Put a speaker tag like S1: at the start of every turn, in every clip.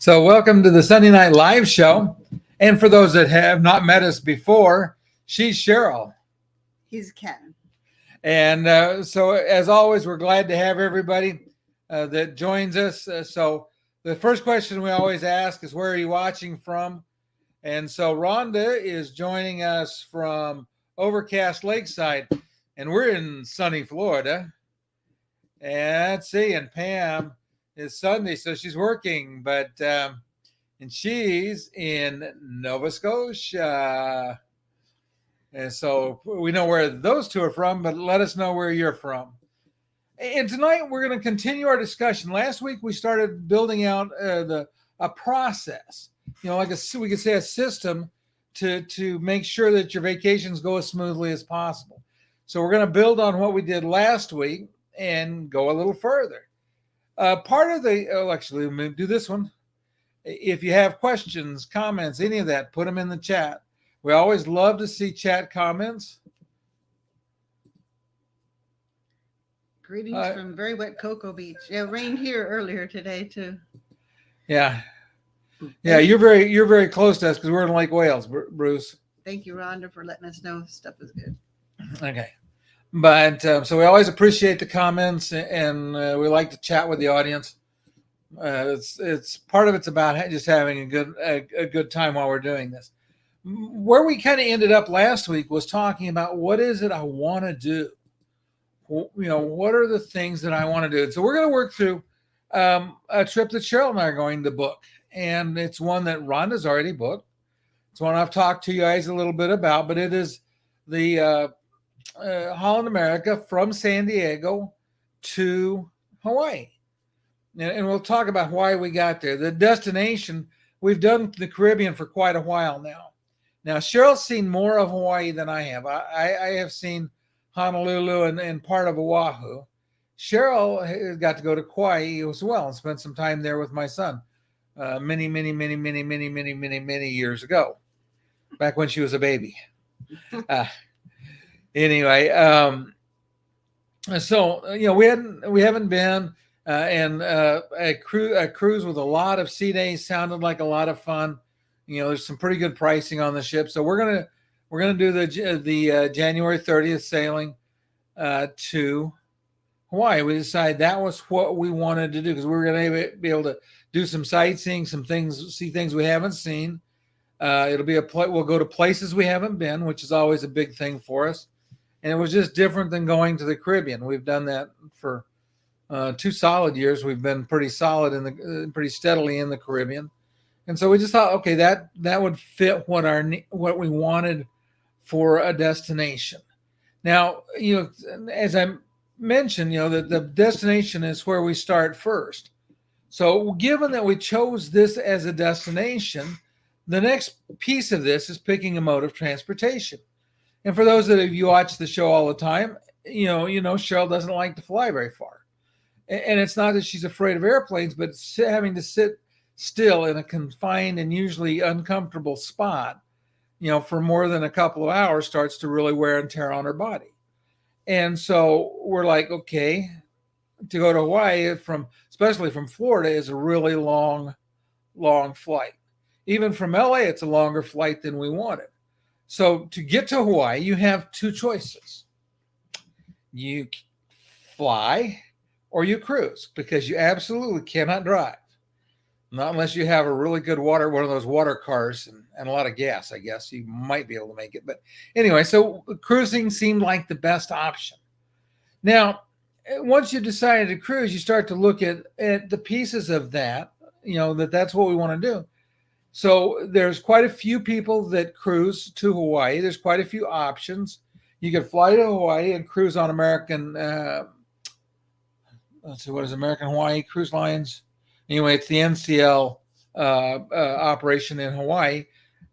S1: So, welcome to the Sunday Night Live show. And for those that have not met us before, she's Cheryl.
S2: He's Ken.
S1: And so, as always, we're glad to have everybody that joins us. So, the first question we always ask is, where are you watching from? And so, Rhonda is joining us from Overcast Lakeside, and we're in sunny Florida. And let's see, and Pam is Sunday, so she's working, but and she's in Nova Scotia. And so we know where those two are from, but let us know where you're from. And tonight we're going to continue our discussion. Last week we started building out a process, like we could say a system to make sure that your vacations go as smoothly as possible. So we're going to build on what we did last week and go a little further. Part of actually, let me do this one. If you have questions, comments, any of that, put them in the chat. We always love to see chat comments.
S2: Greetings from very wet Cocoa Beach. Yeah, it rained here earlier today too.
S1: Yeah, you're very close to us because we're in Lake Wales, Bruce.
S2: Thank you, Rhonda, for letting us know stuff is good.
S1: Okay. But so we always appreciate the comments, and we like to chat with the audience. It's part of it's about just having a good time while we're doing this. Where we kind of ended up last week was talking about what is it I want to do. What are the things that I want to do? So we're going to work through a trip that Cheryl and I are going to book, and it's one that Rhonda's already booked. It's one I've talked to you guys a little bit about, but it is the Holland America from San Diego to Hawaii. And we'll talk about why we got there. The destination, we've done the Caribbean for quite a while now. Now, Cheryl's seen more of Hawaii than I have. I have seen Honolulu and part of Oahu. Cheryl got to go to Kauai as well and spent some time there with my son many years ago, back when she was a baby. Anyway, so we haven't been, and a cruise with a lot of sea days sounded like a lot of fun. There's some pretty good pricing on the ship, so we're gonna do the January 30th sailing to Hawaii. We decided that was what we wanted to do because we were gonna be able to do some sightseeing, see things we haven't seen. It'll be we'll go to places we haven't been, which is always a big thing for us. And it was just different than going to the Caribbean. We've done that for 2 solid years. We've been pretty solid pretty steadily in the Caribbean. And so we just thought, okay, that would fit what we wanted for a destination. Now, as I mentioned, the destination is where we start first. So given that we chose this as a destination, the next piece of this is picking a mode of transportation. And for those of you watch the show all the time, Cheryl doesn't like to fly very far. And it's not that she's afraid of airplanes, but having to sit still in a confined and usually uncomfortable spot, for more than a couple of hours starts to really wear and tear on her body. And so we're like, okay, to go to Hawaii especially from Florida is a really long flight. Even from LA, it's a longer flight than we wanted. So to get to Hawaii, you have 2 choices. You fly or you cruise, because you absolutely cannot drive. Not unless you have a really good one of those water cars and a lot of gas, I guess. You might be able to make it. But anyway, so cruising seemed like the best option. Now, once you decided to cruise, you start to look at the pieces of that, that's what we want to do. So there's quite a few people that cruise to Hawaii. There's quite a few options. You can fly to Hawaii and cruise on American, let's see, what is American Hawaii Cruise Lines? Anyway, it's the NCL operation in Hawaii.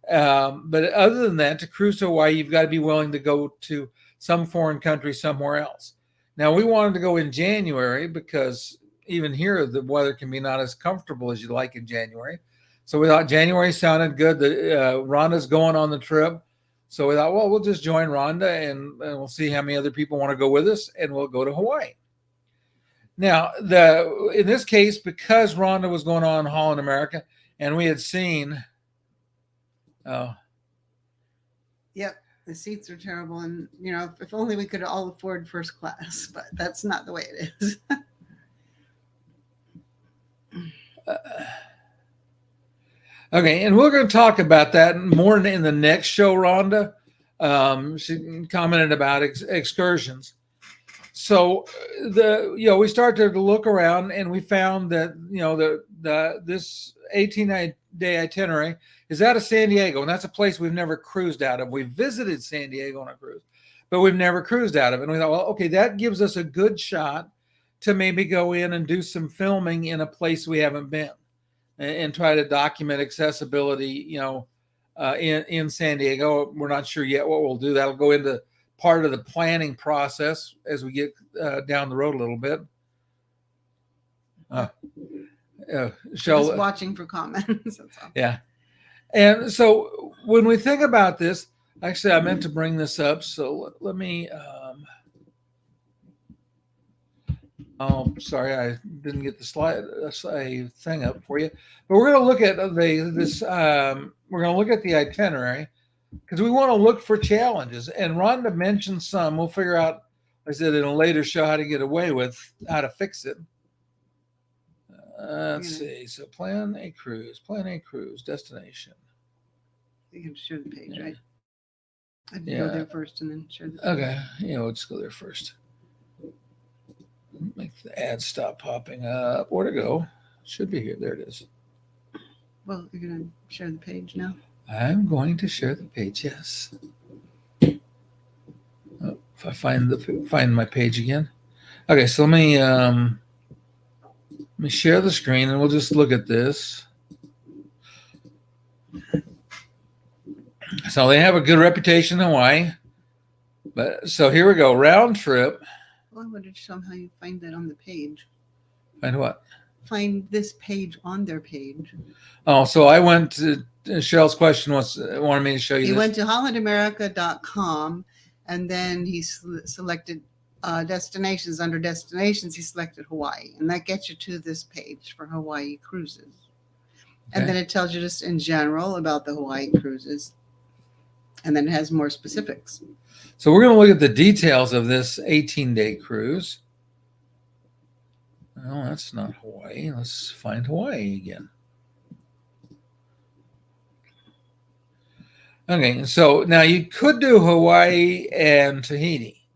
S1: But other than that, to cruise to Hawaii, you've got to be willing to go to some foreign country somewhere else. Now, we wanted to go in January because even here, the weather can be not as comfortable as you like in January. So we thought January sounded good. Rhonda's going on the trip. So we thought, well, we'll just join Rhonda and we'll see how many other people want to go with us, and we'll go to Hawaii. Now, in this case, because Rhonda was going on Holland America, and we had seen. Oh,
S2: Yep. The seats are terrible. And, if only we could all afford first class, but that's not the way it is.
S1: okay, and we're going to talk about that more in the next show, Rhonda. She commented about excursions. So we started to look around, and we found that this 18-day itinerary is out of San Diego, and that's a place we've never cruised out of. We've visited San Diego on a cruise, but we've never cruised out of it. And we thought, well, okay, that gives us a good shot to maybe go in and do some filming in a place we haven't been, and try to document accessibility, in San Diego. We're not sure yet what we'll do. That'll go into part of the planning process as we get down the road a little bit.
S2: Just watching for comments. That's all.
S1: Yeah. And so when we think about this, actually, I meant to bring this up. So let me, oh, sorry, I didn't get the slide thing up for you. But we're going to look at we're going to look at the itinerary, because we want to look for challenges. And Rhonda mentioned some. We'll figure out, I said in a later show, how to get away with, how to fix it. Let's see. So plan a cruise, destination.
S2: You can share the page, right? I'd
S1: Yeah.
S2: go there first and then share the page.
S1: Okay. Yeah, we'll just go there first. Make the ad stop popping up. Where to go? Should be here. There it is.
S2: Well, you're going to share the page now?
S1: I'm going to share the page, yes. Oh, if I find my page again. Okay, so let me share the screen, and we'll just look at this. So they have a good reputation in Hawaii. But so here we go. Round trip.
S2: Well, I wanted to show them how you find that on the page.
S1: Find what?
S2: Find this page on their page.
S1: Oh, so I went to Cheryl's question wanted me to show you
S2: He
S1: this.
S2: went to hollandamerica.com, and then he selected destinations. Under destinations, he selected Hawaii, and that gets you to this page for Hawaii cruises. And
S1: Okay.
S2: then it tells you just in general about the Hawaii cruises, and then it has more specifics.
S1: So we're going to look at the details of this 18-day cruise. Oh, that's not Hawaii. Let's find Hawaii again. Okay, so now you could do Hawaii and Tahiti,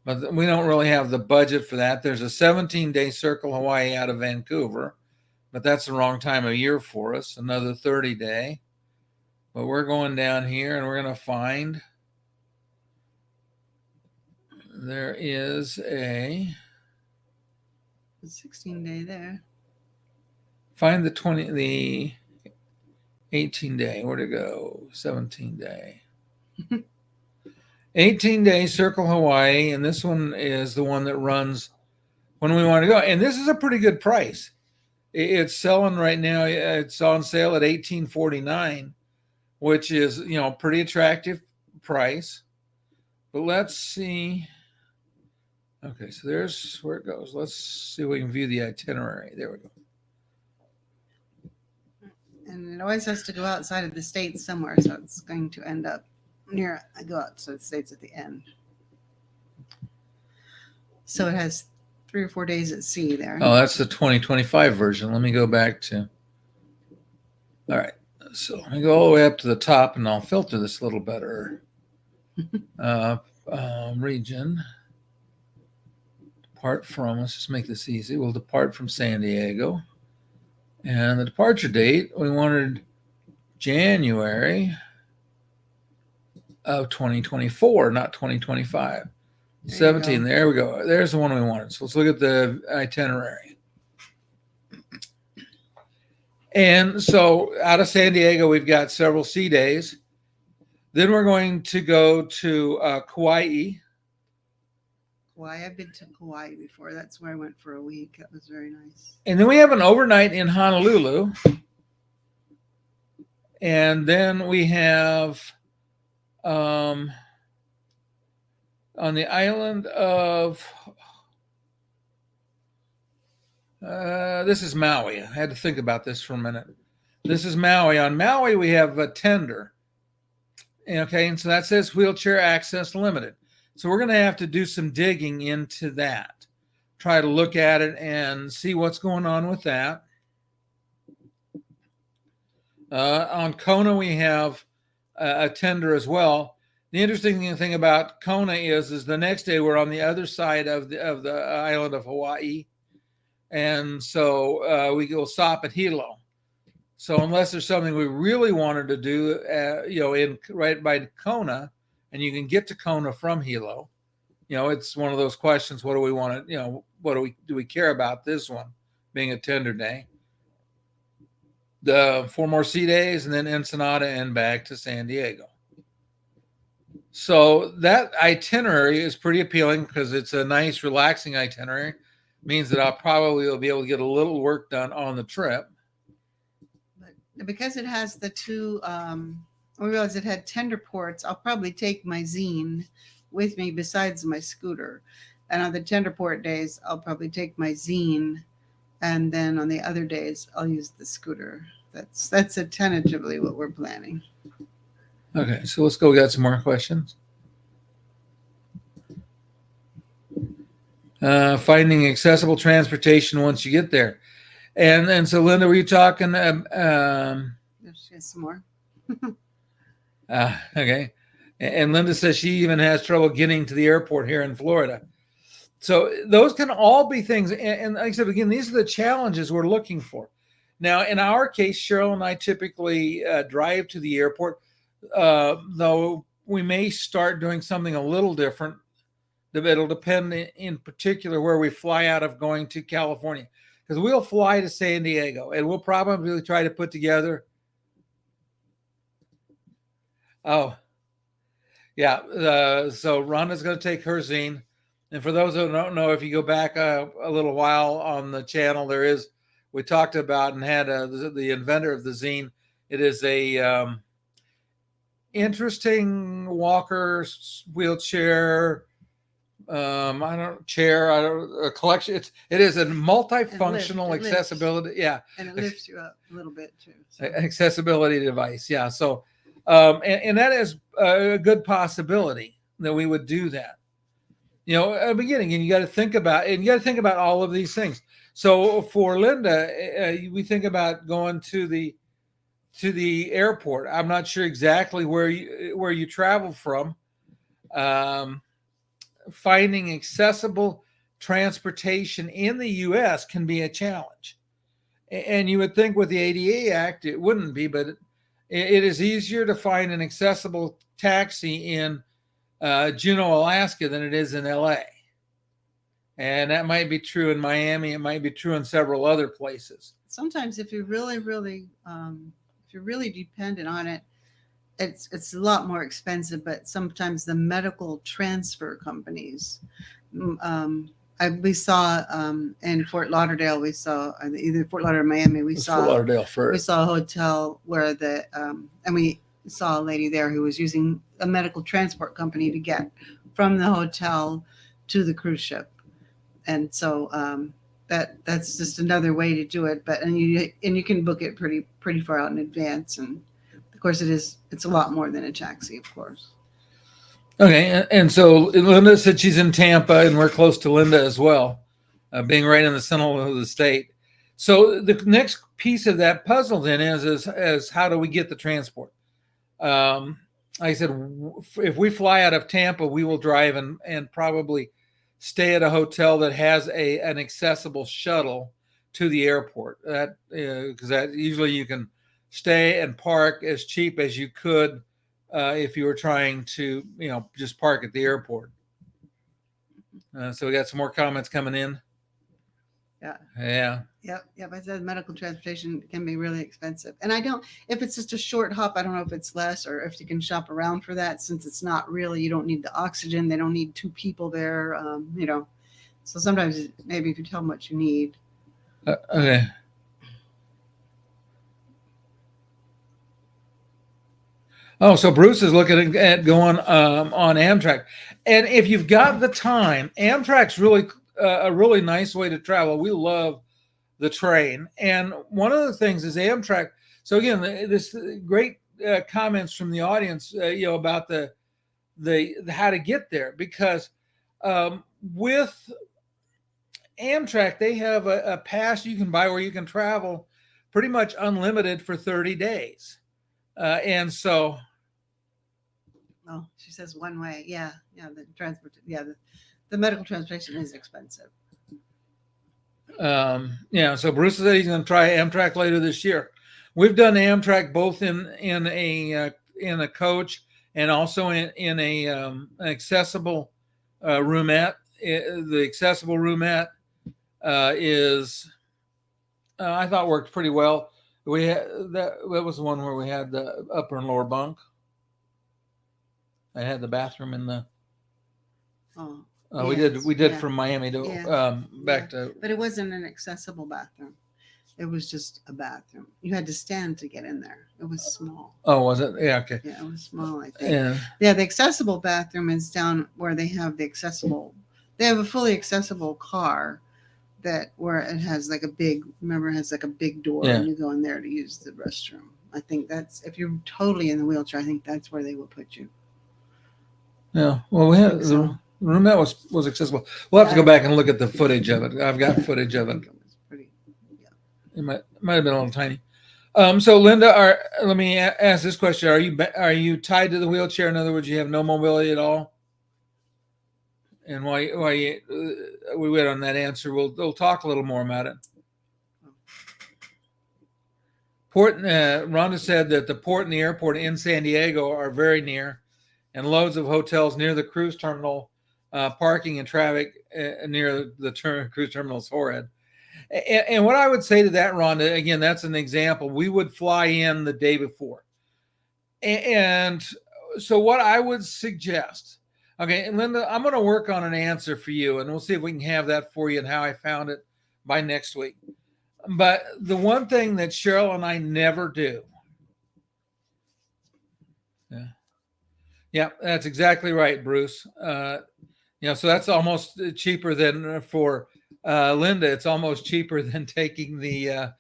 S1: but we don't really have the budget for that. There's a 17-day Circle Hawaii out of Vancouver, but that's the wrong time of year for us. Another 30-day. But we're going down here, and we're going to find there is a
S2: 16-day there.
S1: find the 18-day. Where'd it go? 17-day. 18-day Circle Hawaii, and this one is the one that runs when we want to go. And this is a pretty good price. It's selling right now. It's on sale at $18.49, which is, pretty attractive price. But let's see. Okay, so there's where it goes. Let's see if we can view the itinerary. There we go.
S2: And it always has to go outside of the states somewhere, so it's going to end up near. I go outside the states at the end. So it has 3 or 4 days at sea there.
S1: Oh, that's the 2025 version. Let me go back to. All right, so let me go all the way up to the top, and I'll filter this a little better. Region. Depart from. Let's just make this easy. We'll depart from San Diego. And the departure date, we wanted January of 2024, not 2025. 17, there we go. There's the one we wanted. So let's look at the itinerary. And so out of San Diego, we've got several sea days. Then we're going to go to Kauai.
S2: Kauai. I've been to Kauai before. That's where I went for a week. That was very nice.
S1: And then we have an overnight in Honolulu. And then we have on the island of this is Maui. I had to think about this for a minute. This is Maui. On Maui, we have a tender. Okay, and so that says wheelchair access limited. So we're going to have to do some digging into that. Try to look at it and see what's going on with that. On Kona, we have a tender as well. The interesting thing about Kona is the next day we're on the other side of the island of Hawaii, and so we will stop at Hilo. So unless there's something we really wanted to do, in right by Kona, and you can get to Kona from Hilo, it's one of those questions. What do we want to, what do we care about this one being a tender day? The 4 more sea days, and then Ensenada and back to San Diego. So that itinerary is pretty appealing because it's a nice, relaxing itinerary. Means that I'll probably be able to get a little work done on the trip.
S2: But because it has the two, I realized it had tender ports. I'll probably take my zine with me besides my scooter. And on the tender port days, I'll probably take my zine. And then on the other days, I'll use the scooter. That's tentatively what we're planning.
S1: Okay, so let's go. We got some more questions. Finding accessible transportation once you get there. And so, Linda, were you talking?
S2: There's some more.
S1: Okay. And Linda says she even has trouble getting to the airport here in Florida. So those can all be things. And like I said, again, these are the challenges we're looking for. Now, in our case, Cheryl and I typically drive to the airport, though we may start doing something a little different. It'll depend in particular where we fly out of going to California. Because we'll fly to San Diego, and we'll probably try to put together. Oh, yeah. So Rhonda's going to take her zine. And for those who don't know, if you go back a little while on the channel, we talked about and had the inventor of the zine. It is a interesting walker, wheelchair, a collection. It is a multifunctional accessibility. Yeah.
S2: And it lifts you up a little bit too. So.
S1: Accessibility device. Yeah. So, and that is a good possibility that we would do that. At the beginning, and you got to think about all of these things. So for Linda, we think about going to the airport. I'm not sure exactly where you travel from. Finding accessible transportation in the U.S. can be a challenge. And you would think with the ADA Act, it wouldn't be, but it is easier to find an accessible taxi in Juneau, Alaska than it is in LA. And that might be true in Miami. It might be true in several other places.
S2: Sometimes if you're really, really, if you're really dependent on it, it's a lot more expensive, but sometimes the medical transfer companies, we saw in Fort Lauderdale, we saw either Fort Lauderdale or Miami, we saw Fort
S1: Lauderdale first.
S2: We saw a hotel where and we saw a lady there who was using a medical transport company to get from the hotel to the cruise ship. And so that's just another way to do it. But and you can book it pretty far out in advance. And of course it's a lot more than a taxi, of course.
S1: Okay, and so Linda said she's in Tampa, and we're close to Linda as well, being right in the center of the state. So the next piece of that puzzle then is how do we get the transport? Like I said, if we fly out of Tampa, we will drive and probably stay at a hotel that has an accessible shuttle to the airport. That because that usually you can stay and park as cheap as you could if you were trying to just park at the airport. So we got some more comments coming in. Yeah.
S2: Yep. I said medical transportation can be really expensive. And if it's just a short hop, I don't know if it's less or if you can shop around for that, since it's not really, you don't need the oxygen. They don't need 2 people there, So sometimes maybe if you tell them what you need.
S1: Okay. Oh, so Bruce is looking at going on Amtrak. And if you've got the time, Amtrak's really a really nice way to travel. We love the train. And one of the things is Amtrak, So again, this great comments from the audience, about the how to get there, because with Amtrak, they have a pass you can buy where you can travel pretty much unlimited for 30 days. And so,
S2: Oh, she says one way. Yeah. The medical transportation is expensive.
S1: so Bruce said he's going to try Amtrak later this year. We've done Amtrak both in a coach and also in a an accessible roomette. The accessible roomette is I thought worked pretty well. We had that was the one where we had the upper and lower bunk. I had the bathroom in the.
S2: Oh,
S1: we
S2: yes,
S1: did
S2: yeah.
S1: from Miami to
S2: Yeah,
S1: back
S2: yeah.
S1: to.
S2: But it wasn't an accessible bathroom. It was just a bathroom. You had to stand to get in there. It was small.
S1: Oh, was it? Yeah, okay.
S2: Yeah, it was small, I think.
S1: Yeah.
S2: Yeah, the accessible bathroom is down where they have the accessible. They have a fully accessible car that where it has like a big. Remember, it has like a big door,
S1: Yeah.
S2: and you go in there to use the restroom. I think that's if you're totally in the wheelchair. I think that's where they will put you.
S1: Yeah. Well, we had
S2: So.
S1: the roomette was accessible. We'll have to go back and look at the footage of it. I've got footage of it.
S2: It's pretty.
S1: It might have been a little tiny. So Linda, let me ask this question: Are you tied to the wheelchair? In other words, you have no mobility at all? And why we wait on that answer? We'll talk a little more about it. Rhonda said that the port and the airport in San Diego are very near, and loads of hotels near the cruise terminal, parking and traffic near the cruise terminal is horrid. And what I would say to that, Rhonda, again, that's an example. We would fly in the day before. And so what I would suggest, okay, and Linda, I'm going to work on an answer for you, and we'll see if we can have that for you and how I found it by next week. But the one thing that Cheryl and I never do. Yeah, that's exactly right, Bruce. So that's almost cheaper than for Linda. It's almost cheaper than taking the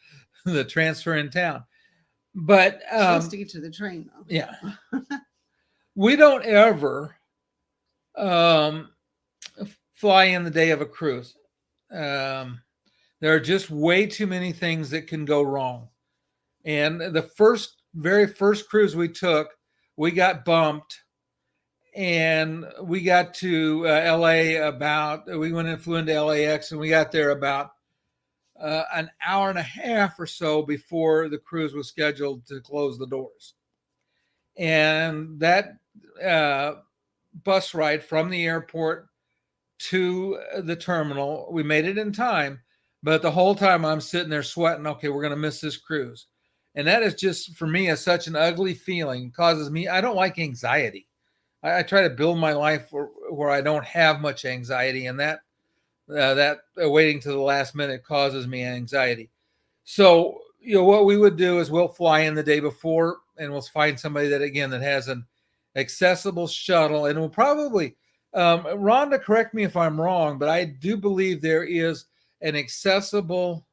S1: transfer in town. But
S2: Supposed to get to the train though.
S1: Yeah, we don't ever fly in the day of a cruise. There are just way too many things that can go wrong. And the very first cruise we took, we got bumped. And we got to LA flew into LAX, and we got there about an hour and a half or so before the cruise was scheduled to close the doors. And that bus ride from the airport to the terminal, we made it in time, but the whole time I'm sitting there sweating, okay, we're going to miss this cruise. And that is just, for me, is such an ugly feeling. It causes me, I don't like anxiety. I try to build my life where I don't have much anxiety, and that waiting to the last minute causes me anxiety. So, what we would do is we'll fly in the day before, and we'll find somebody that has an accessible shuttle, and we'll probably, Rhonda, correct me if I'm wrong, but I do believe there is an accessible,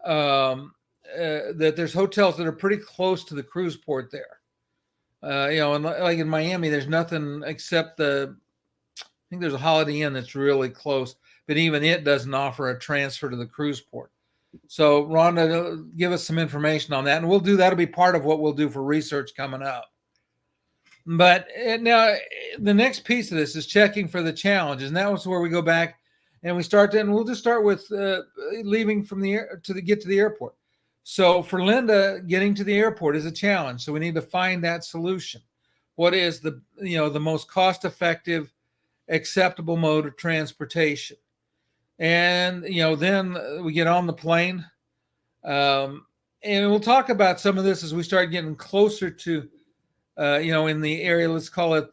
S1: that there's hotels that are pretty close to the cruise port there. And like in Miami, there's nothing except I think there's a Holiday Inn that's really close, but even it doesn't offer a transfer to the cruise port. So Rhonda, give us some information on that, and that'll be part of what we'll do for research coming up. But now the next piece of this is checking for the challenges, and that was where we go back and we start and we'll just start with leaving from get to the airport. So for Linda, getting to the airport is a challenge. So we need to find that solution. What is the most cost-effective, acceptable mode of transportation? And then we get on the plane, and we'll talk about some of this as we start getting closer to, in the area. Let's call it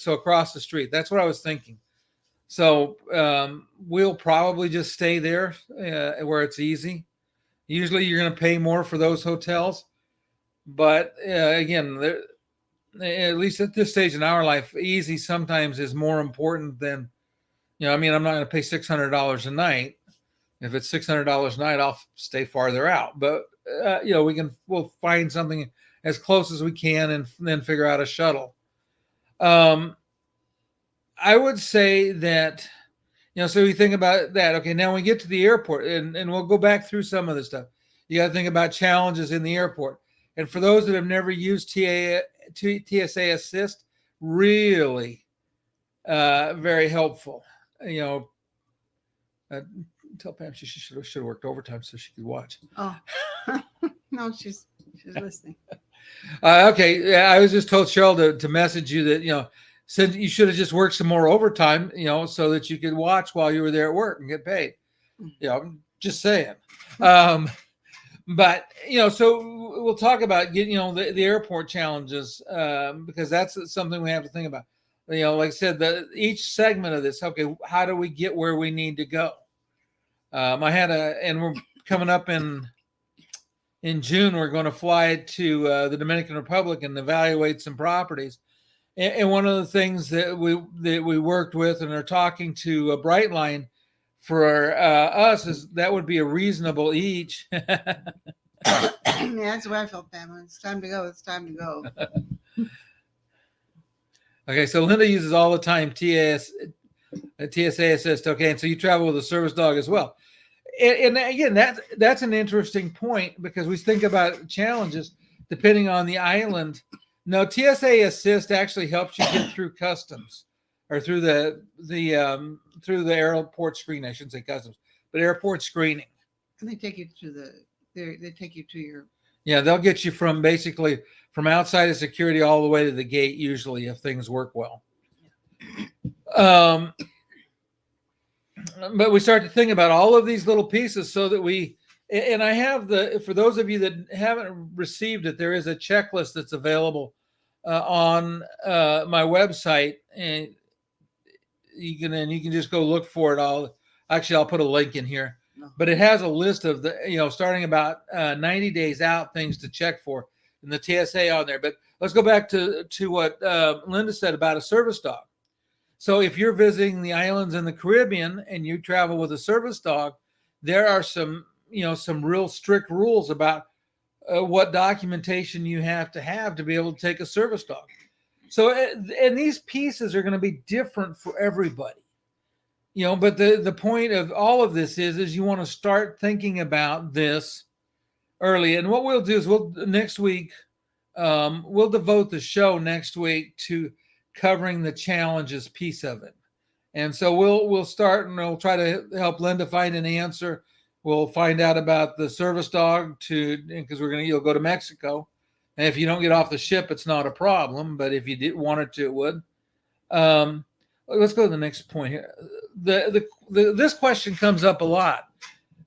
S1: so across the street. That's what I was thinking. So we'll probably just stay there where it's easy. Usually you're going to pay more for those hotels. But again, at least at this stage in our life, easy sometimes is more important than, I'm not going to pay $600 a night. If it's $600 a night, I'll stay farther out. But we'll find something as close as we can and then figure out a shuttle. I would say that, so we think about that. Okay, now we get to the airport, and we'll go back through some of this stuff. You got to think about challenges in the airport. And for those that have never used TSA Assist, really very helpful. Tell Pam she should have worked overtime so she could watch.
S2: Oh, no, she's listening.
S1: Okay, I was just told Cheryl to message you that said you should have just worked some more overtime, so that you could watch while you were there at work and get paid. Just saying. But so we'll talk about getting the airport challenges because that's something we have to think about. Like I said, each segment of this. Okay, how do we get where we need to go? And we're coming up in June. We're going to fly to the Dominican Republic and evaluate some properties. And one of the things that we worked with and are talking to Brightline for us is that would be a reasonable each.
S2: Yeah, that's the way I felt, Pamela. It's time to go. It's time to go.
S1: Okay, so Linda uses all the time TSA Assist. Okay, and so you travel with a service dog as well. And again, that's an interesting point because we think about challenges depending on the island. No, TSA Assist actually helps you get through customs or through the airport screening. I shouldn't say customs, but airport screening.
S2: And they take you to they take you to your.
S1: Yeah, they'll get you from outside of security all the way to the gate, usually, if things work well. But we start to think about all of these little pieces so that and I have for those of you that haven't received it, there is a checklist that's available on my website, and you can just go look for it. I'll put a link in here, but it has a list of starting about 90 days out, things to check for, and the TSA on there. But let's go back to what Linda said about a service dog. So if you're visiting the islands in the Caribbean and you travel with a service dog, there are some real strict rules about what documentation you have to be able to take a service dog. So, and these pieces are going to be different for everybody, but the point of all of this is you want to start thinking about this early. And what we'll do is next week, we'll devote the show next week to covering the challenges piece of it. And so we'll start and we'll try to help Linda find an answer. We'll find out about the service dog because you'll go to Mexico. And if you don't get off the ship, it's not a problem. But if you wanted to, it would. Let's go to the next point here. This question comes up a lot.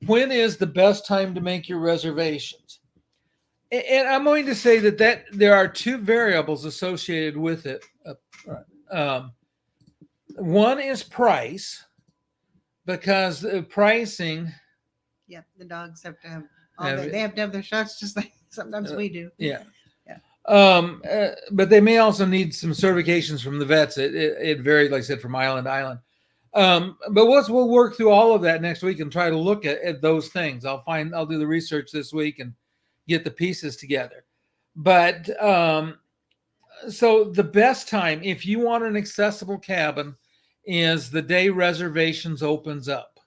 S1: When is the best time to make your reservations? And I'm going to say that there are two variables associated with it. One is price, because the pricing.
S2: Yep, the dogs have to have they have to have their shots just like sometimes we do.
S1: Yeah. But they may also need some certifications from the vets. It varies, like I said, from island to island. But we'll work through all of that next week and try to look at those things. I'll do the research this week and get the pieces together. But so the best time, if you want an accessible cabin, is the day reservations opens up.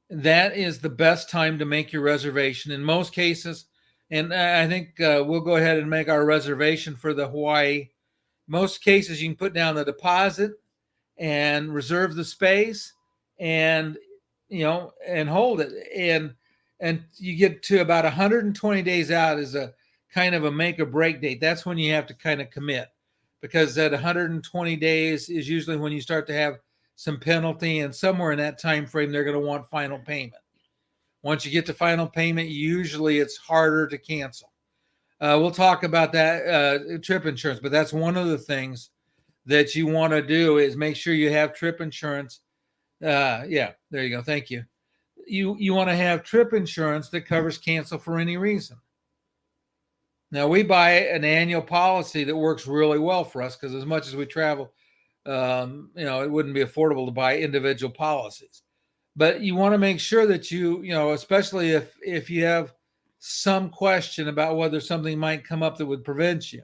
S1: That is the best time to make your reservation in most cases. And I think we'll go ahead and make our reservation for the Hawaii. Most cases, you can put down the deposit and reserve the space and hold it. And you get to about 120 days out is a kind of a make or break date. That's when you have to kind of commit, because at 120 days is usually when you start to have some penalty, and somewhere in that time frame, they're going to want final payment. Once you get to final payment, usually it's harder to cancel. We'll talk about that trip insurance, but that's one of the things that you want to do is make sure you have trip insurance. Yeah, there you go. Thank you. You want to have trip insurance that covers cancel for any reason. Now, we buy an annual policy that works really well for us because as much as we travel, it wouldn't be affordable to buy individual policies. But you want to make sure that you especially if you have some question about whether something might come up that would prevent you,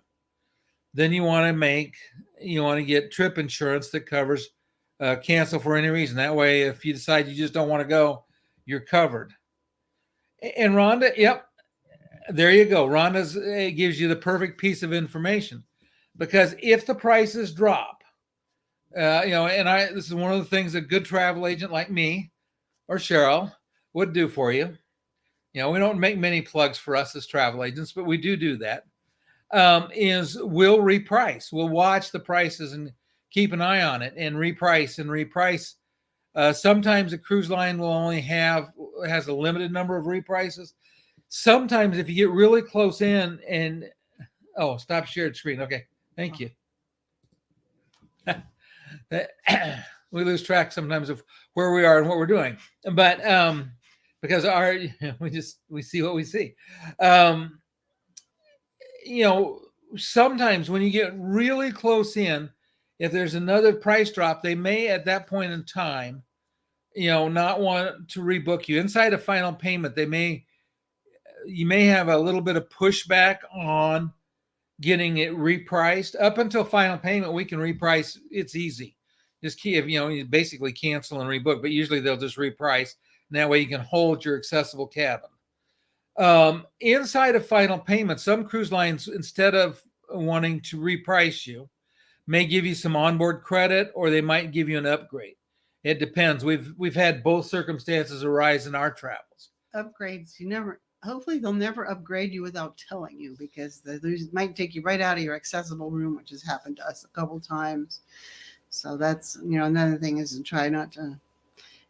S1: then you want to get trip insurance that covers cancel for any reason. That way, if you decide you just don't want to go, you're covered. And Rhonda, yep, there you go. Rhonda's gives you the perfect piece of information, because if the prices drop, this is one of the things a good travel agent like me or Cheryl would do for you. We don't make many plugs for us as travel agents, but we do that. Is we'll reprice. We'll watch the prices and keep an eye on it and reprice. Sometimes a cruise line will only has a limited number of reprices. Sometimes if you get really close in and stop shared screen. Okay, thank you. We lose track sometimes of where we are and what we're doing, but because we see what we see. Sometimes when you get really close in, if there's another price drop, they may at that point in time, not want to rebook you. Inside a final payment, you may have a little bit of pushback on getting it repriced. Up until final payment, we can reprice. It's easy. Just you basically cancel and rebook, but usually they'll just reprice. And that way you can hold your accessible cabin. Inside of final payment, some cruise lines, instead of wanting to reprice you, may give you some onboard credit, or they might give you an upgrade. It depends. We've had both circumstances arise in our travels.
S2: Upgrades, hopefully they'll never upgrade you without telling you, because they might take you right out of your accessible room, which has happened to us a couple times. So that's, another thing is to try not to,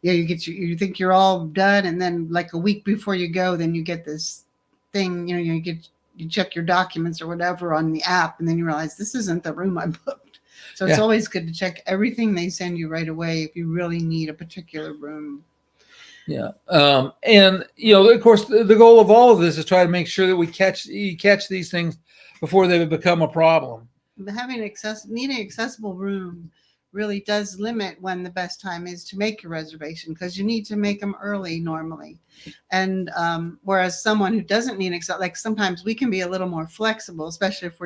S2: you think you're all done, and then like a week before you go, then you get this thing, you check your documents or whatever on the app, and then you realize this isn't the room I booked. So it's always good to check everything they send you right away if you really need a particular room.
S1: Yeah. And of course the goal of all of this is try to make sure that you catch these things before they become a problem.
S2: But needing an accessible room really does limit when the best time is to make your reservation, because you need to make them early normally. And whereas someone who doesn't need like sometimes we can be a little more flexible, especially if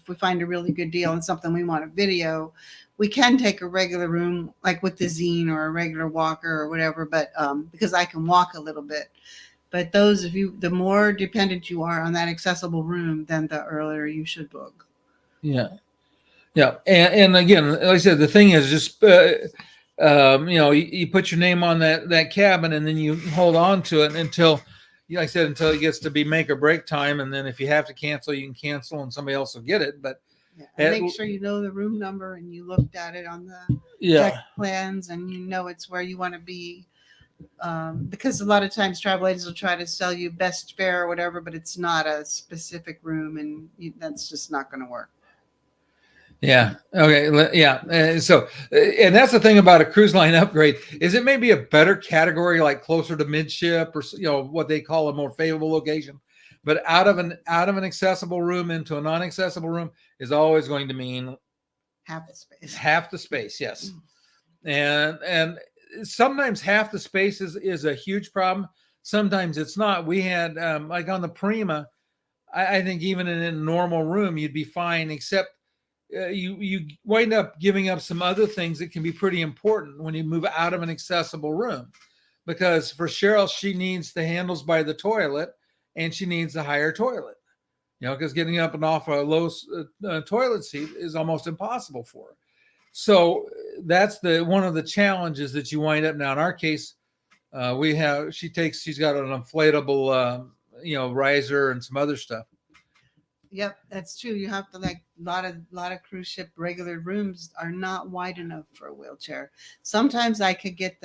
S2: we find a really good deal and something we want to video, we can take a regular room, like with the Zine or a regular walker or whatever, but because I can walk a little bit. But the more dependent you are on that accessible room, then the earlier you should book.
S1: Yeah. Yeah. And again, like I said, the thing is just, you put your name on that cabin, and then you hold on to it until it gets to be make or break time. And then if you have to cancel, you can cancel and somebody else will get it. But
S2: make sure you know the room number and you looked at it on the check plans, and it's where you want to be. Because a lot of times travel agents will try to sell you best fare or whatever, but it's not a specific room, and that's just not going to work.
S1: Yeah. Okay. Yeah. So that's the thing about a cruise line upgrade is it may be a better category, like closer to midship, or what they call a more favorable location. But out of an accessible room into a non-accessible room is always going to mean
S2: half the space.
S1: Half the space, yes. And sometimes half the space is a huge problem. Sometimes it's not. We had like on the Prima, I think even in a normal room you'd be fine, except you wind up giving up some other things that can be pretty important when you move out of an accessible room. Because for Cheryl, she needs the handles by the toilet, and she needs a higher toilet. Because getting up and off a low toilet seat is almost impossible for her. So that's one of the challenges that you wind up now. In our case, she's got an inflatable, riser and some other stuff.
S2: Yep, that's true. You have to a lot of cruise ship regular rooms are not wide enough for a wheelchair. Sometimes I could get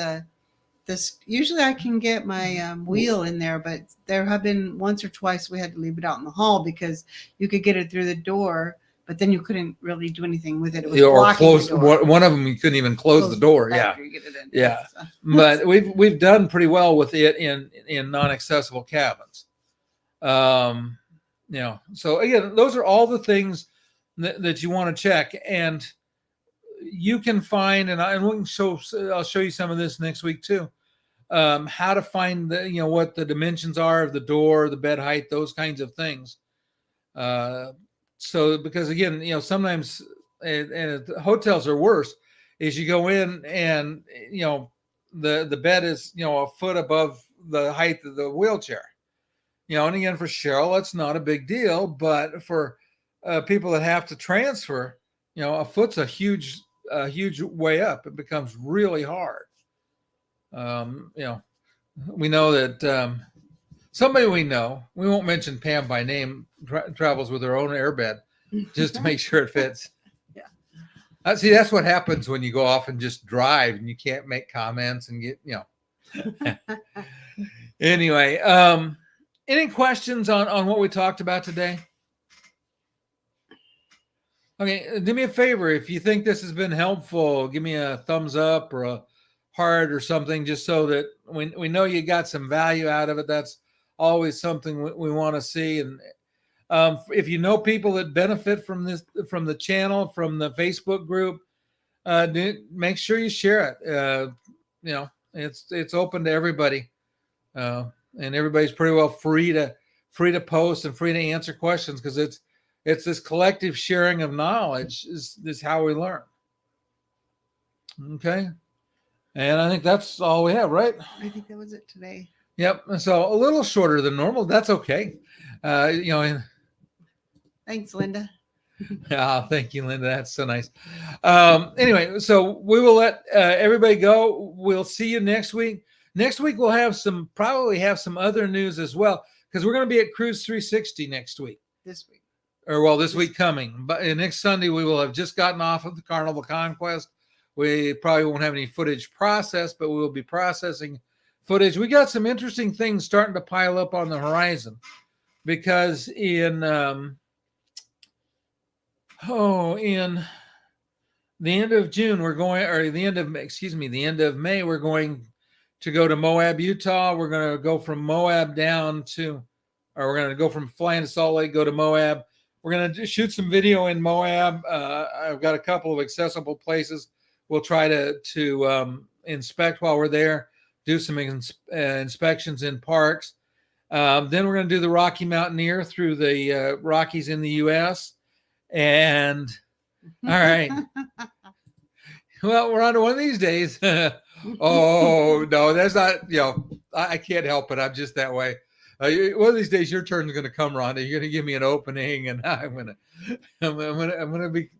S2: usually I can get my wheel in there, but there have been once or twice we had to leave it out in the hall because you could get it through the door, but then you couldn't really do anything with it. It was
S1: or close one of them. You couldn't even close the door. Yeah, so. But we've done pretty well with it in non-accessible cabins. So again, those are all the things that you want to check, and you can find, I'll show you some of this next week too. how to find what the dimensions are of the door, the bed height, those kinds of things. So because again, sometimes and hotels are worse. Is you go in and the bed is a foot above the height of the wheelchair. And again, for Cheryl, it's not a big deal, but for people that have to transfer, a foot's a huge way up. It becomes really hard. We know that somebody we know, we won't mention Pam by name, travels with her own airbed just to make sure it fits.
S2: Yeah.
S1: See, that's what happens when you go off and just drive and you can't make comments and get. Anyway, any questions on what we talked about today? Okay, do me a favor. If you think this has been helpful, give me a thumbs up or a heart or something, just so that we know you got some value out of it. That's always something we want to see. And if you know people that benefit from this, from the channel, from the Facebook group, make sure you share it. It's open to everybody, and everybody's pretty well free to post and free to answer questions, because it's this collective sharing of knowledge is how we learn. Okay. And I think that's all we have, right?
S2: I think that was it today.
S1: Yep. So a little shorter than normal. That's okay.
S2: Thanks, Linda.
S1: Oh, thank you, Linda. That's so nice. Anyway, so we will let everybody go. We'll see you next week. Next week we'll probably have some other news as well, because we're going to be at Cruise 360 next week.
S2: This week.
S1: This week coming. But next Sunday we will have just gotten off of the Carnival Conquest. We probably won't have any footage processed, but we will be processing footage. We got some interesting things starting to pile up on the horizon, because in the end of June, the end of May, we're going to go to Moab, Utah. We're going to go from Moab we're going to go from flying to Salt Lake, go to Moab. We're going to shoot some video in Moab. I've got a couple of accessible places we'll try to inspect while we're there, do some inspections in parks. Then we're going to do the Rocky Mountaineer through the Rockies in the U.S. And all right. Well, we're on to one of these days. Oh, no, that's not, I can't help it. I'm just that way. One of these days, your turn's going to come, Rhonda. You're going to give me an opening, and I'm going to be,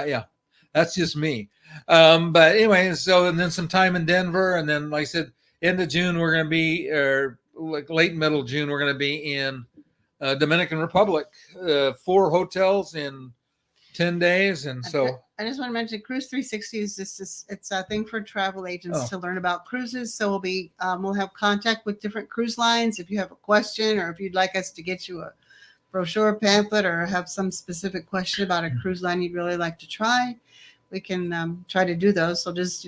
S1: yeah, that's just me. But anyway, and then some time in Denver, and then, like I said, end of June, we're going to be, or like late middle June, we're going to be in Dominican Republic, 4 hotels in 10 days. And so
S2: I just want to mention Cruise 360 is it's a thing for travel agents to learn about cruises. So we'll have contact with different cruise lines. If you have a question, or if you'd like us to get you a brochure pamphlet, or have some specific question about a cruise line you'd really like to try, we can try to do those. So just,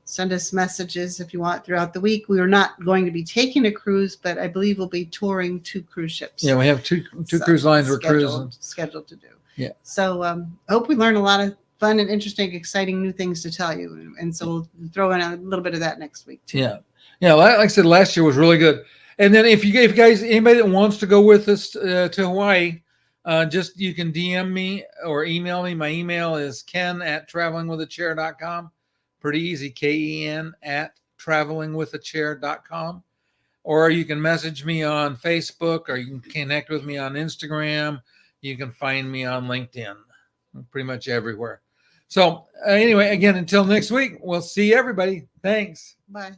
S2: send us messages if you want throughout the week. We are not going to be taking a cruise, but I believe we'll be touring 2 cruise ships.
S1: Yeah, we have two cruise lines we're cruising.
S2: Scheduled to do.
S1: Yeah.
S2: So I hope we learn a lot of fun and interesting, exciting new things to tell you. And so we'll throw in a little bit of that next week too.
S1: Yeah. Yeah. Like I said, last year was really good. And then if you guys, anybody that wants to go with us to Hawaii, you can DM me or email me. My email is ken@travelingwithachair.com. Pretty easy. KEN@travelingwithachair.com. Or you can message me on Facebook, or you can connect with me on Instagram. You can find me on LinkedIn, pretty much everywhere. So anyway, again, until next week, we'll see everybody. Thanks.
S2: Bye.